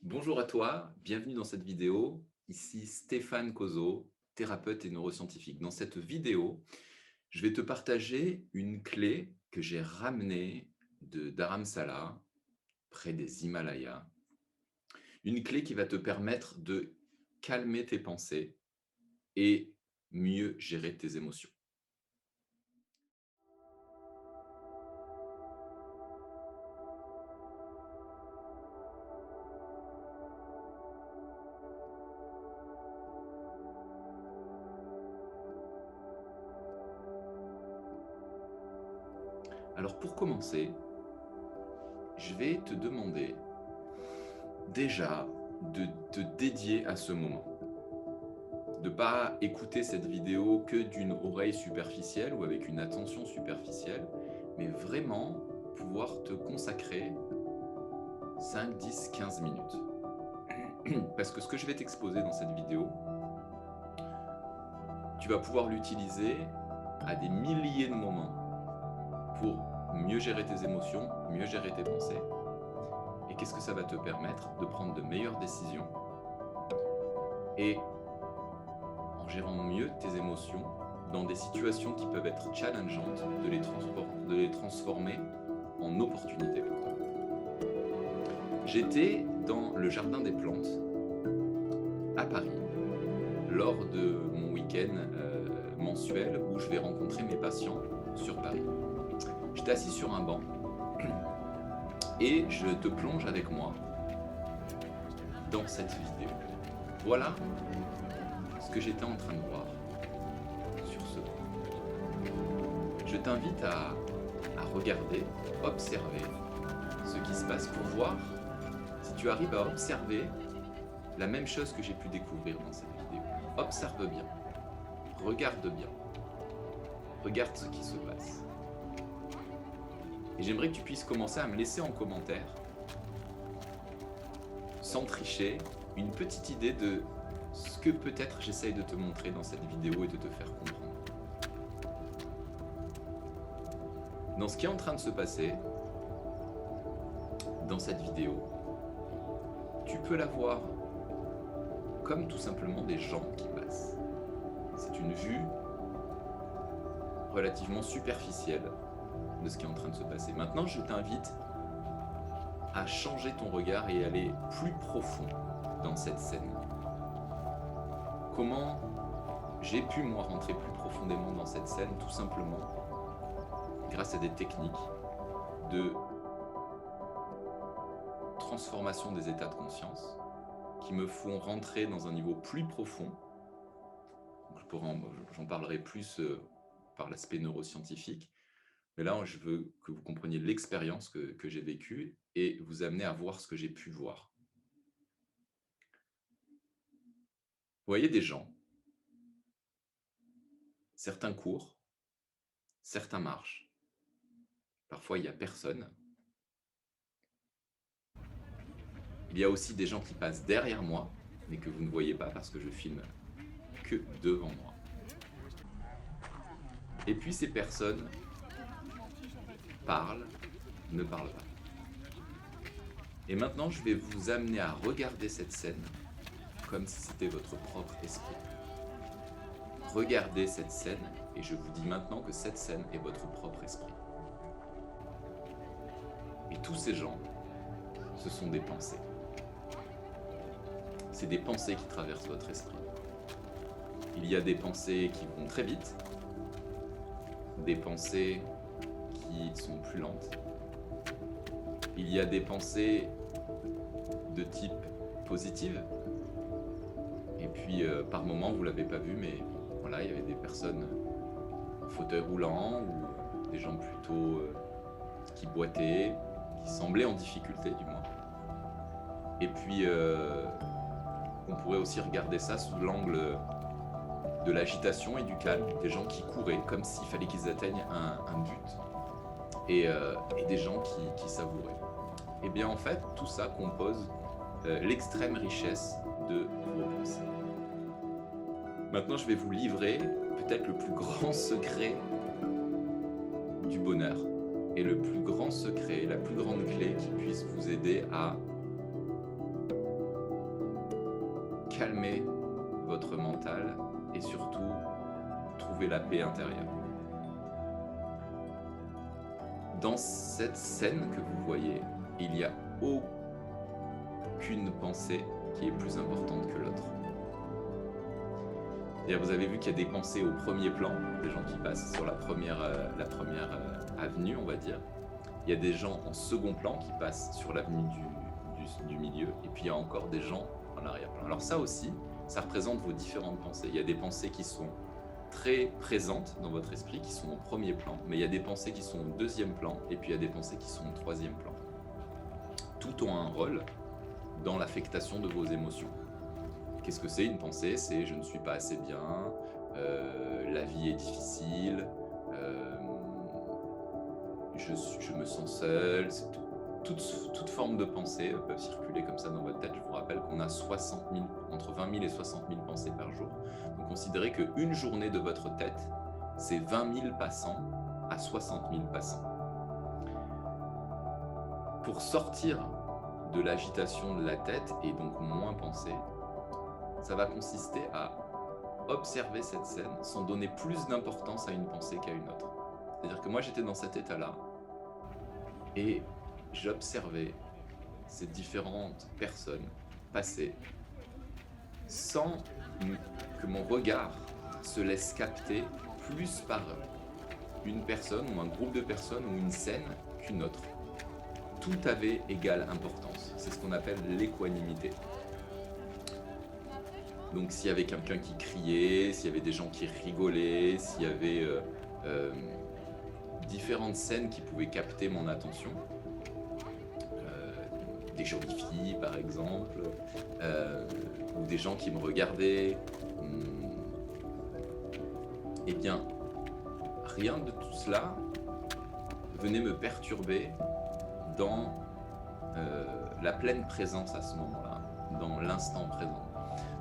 Bonjour à toi, bienvenue dans cette vidéo. Ici Stéphane Cozo, thérapeute et neuroscientifique. Dans cette vidéo, je vais te partager une clé que j'ai ramenée de Dharamsala, près des Himalayas. Une clé qui va te permettre de calmer tes pensées et mieux gérer tes émotions. Alors pour commencer, je vais te demander déjà de te dédier à ce moment. De ne pas écouter cette vidéo que d'une oreille superficielle ou avec une attention superficielle, mais vraiment pouvoir te consacrer 5, 10, 15 minutes. Parce que ce que je vais t'exposer dans cette vidéo, tu vas pouvoir l'utiliser à des milliers de moments pour mieux gérer tes émotions, mieux gérer tes pensées. Et qu'est-ce que ça va te permettre? De prendre de meilleures décisions et en gérant mieux tes émotions dans des situations qui peuvent être challengeantes, de les transformer en opportunités pour toi. J'étais dans le jardin des plantes à Paris lors de mon week-end mensuel où je vais rencontrer mes patients sur Paris. J'étais assis sur un banc et je te plonge avec moi dans cette vidéo. Voilà ce que j'étais en train de voir sur ce banc. Je t'invite à regarder, observer ce qui se passe pour voir si tu arrives à observer la même chose que j'ai pu découvrir dans cette vidéo. Observe bien, regarde bien, regarde ce qui se passe. Et j'aimerais que tu puisses commencer à me laisser en commentaire, sans tricher, une petite idée de ce que peut-être j'essaye de te montrer dans cette vidéo et de te faire comprendre. Dans ce qui est en train de se passer, dans cette vidéo, tu peux la voir comme tout simplement des gens qui passent. C'est une vue relativement superficielle de ce qui est en train de se passer. Maintenant, je t'invite à changer ton regard et aller plus profond dans cette scène. Comment j'ai pu, moi, rentrer plus profondément dans cette scène? Tout simplement grâce à des techniques de transformation des états de conscience qui me font rentrer dans un niveau plus profond. J'en parlerai plus par l'aspect neuroscientifique, mais là, je veux que vous compreniez l'expérience que j'ai vécue et vous amener à voir ce que j'ai pu voir. Vous voyez des gens, certains courent, certains marchent, parfois il n'y a personne. Il y a aussi des gens qui passent derrière moi, mais que vous ne voyez pas parce que je filme que devant moi. Et puis ces personnes parlent, ne parlent pas. Et maintenant, je vais vous amener à regarder cette scène comme si c'était votre propre esprit. Regardez cette scène et je vous dis maintenant que cette scène est votre propre esprit. Et tous ces gens, ce sont des pensées. C'est des pensées qui traversent votre esprit. Il y a des pensées qui vont très vite, des pensées qui sont plus lentes. Il y a des pensées de type positive. Et puis, par moment, vous ne l'avez pas vu, mais voilà, il y avait des personnes en fauteuil roulant ou des gens plutôt qui boitaient, qui semblaient en difficulté du moins. Et puis, on pourrait aussi regarder ça sous l'angle de l'agitation et du calme, des gens qui couraient comme s'il fallait qu'ils atteignent un but, et des gens qui savouraient. Et bien en fait, tout ça compose l'extrême richesse de vos pensées. Maintenant, je vais vous livrer peut-être le plus grand secret du bonheur et le plus grand secret, la plus grande clé qui puisse vous aider à calmer votre mental et surtout trouver la paix intérieure. Dans cette scène que vous voyez, il n'y a aucune pensée qui est plus importante que l'autre. Vous avez vu qu'il y a des pensées au premier plan, des gens qui passent sur la première avenue, on va dire. Il y a des gens en second plan qui passent sur l'avenue du milieu, et puis il y a encore des gens en arrière-plan. Alors ça aussi, ça représente vos différentes pensées. Il y a des pensées qui sont très présentes dans votre esprit, qui sont au premier plan, mais il y a des pensées qui sont au deuxième plan, et puis il y a des pensées qui sont au troisième plan. Tout ont un rôle dans l'affectation de vos émotions. Qu'est-ce que c'est une pensée? C'est je ne suis pas assez bien, la vie est difficile, je me sens seul. Toute forme de pensée peuvent circuler comme ça dans votre tête. Je vous rappelle qu'on a entre 20 000 et 60 000 pensées par jour. Donc considérez qu'une journée de votre tête, c'est 20 000 passants à 60 000 passants. Pour sortir de l'agitation de la tête et donc moins penser, ça va consister à observer cette scène sans donner plus d'importance à une pensée qu'à une autre. C'est-à-dire que moi j'étais dans cet état-là et j'observais ces différentes personnes passer sans que mon regard se laisse capter plus par une personne ou un groupe de personnes ou une scène qu'une autre. Tout avait égale importance. C'est ce qu'on appelle l'équanimité. Donc s'il y avait quelqu'un qui criait, s'il y avait des gens qui rigolaient, s'il y avait différentes scènes qui pouvaient capter mon attention, des jolies filles par exemple, ou des gens qui me regardaient, eh bien rien de tout cela venait me perturber dans la pleine présence à ce moment-là, dans l'instant présent.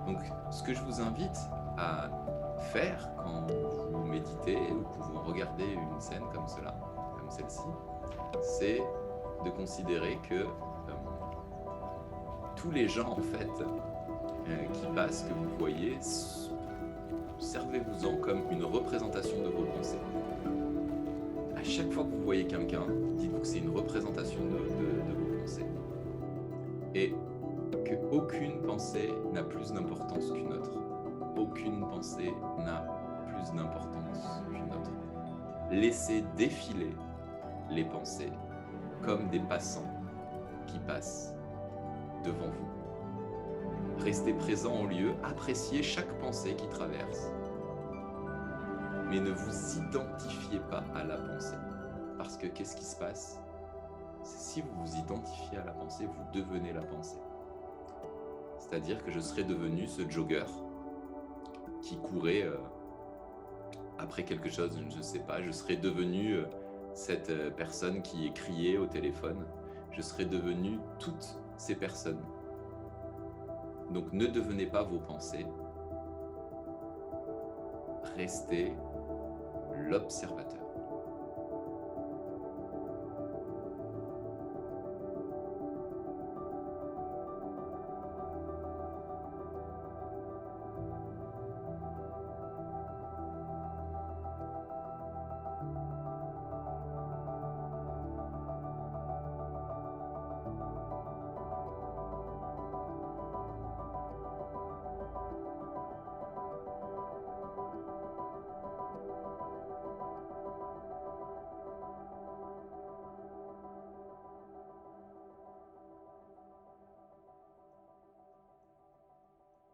Donc, ce que je vous invite à faire quand vous méditez ou que vous regardez une scène comme cela, comme celle-ci, c'est de considérer que tous les gens en fait qui passent, que vous voyez, servez-vous-en comme une représentation de vos pensées. À chaque fois que vous voyez quelqu'un, dites-vous que c'est une représentation de vos pensées. Et qu'aucune pensée n'a plus d'importance qu'une autre. Aucune pensée n'a plus d'importance qu'une autre. Laissez défiler les pensées comme des passants qui passent devant vous. Restez présent au lieu, appréciez chaque pensée qui traverse. Mais ne vous identifiez pas à la pensée. Parce que qu'est-ce qui se passe? C'est si vous vous identifiez à la pensée, vous devenez la pensée. C'est-à-dire que je serais devenu ce jogger qui courait après quelque chose, je ne sais pas. Je serais devenu cette personne qui criait au téléphone. Je serais devenu toutes ces personnes. Donc ne devenez pas vos pensées. Restez l'observateur.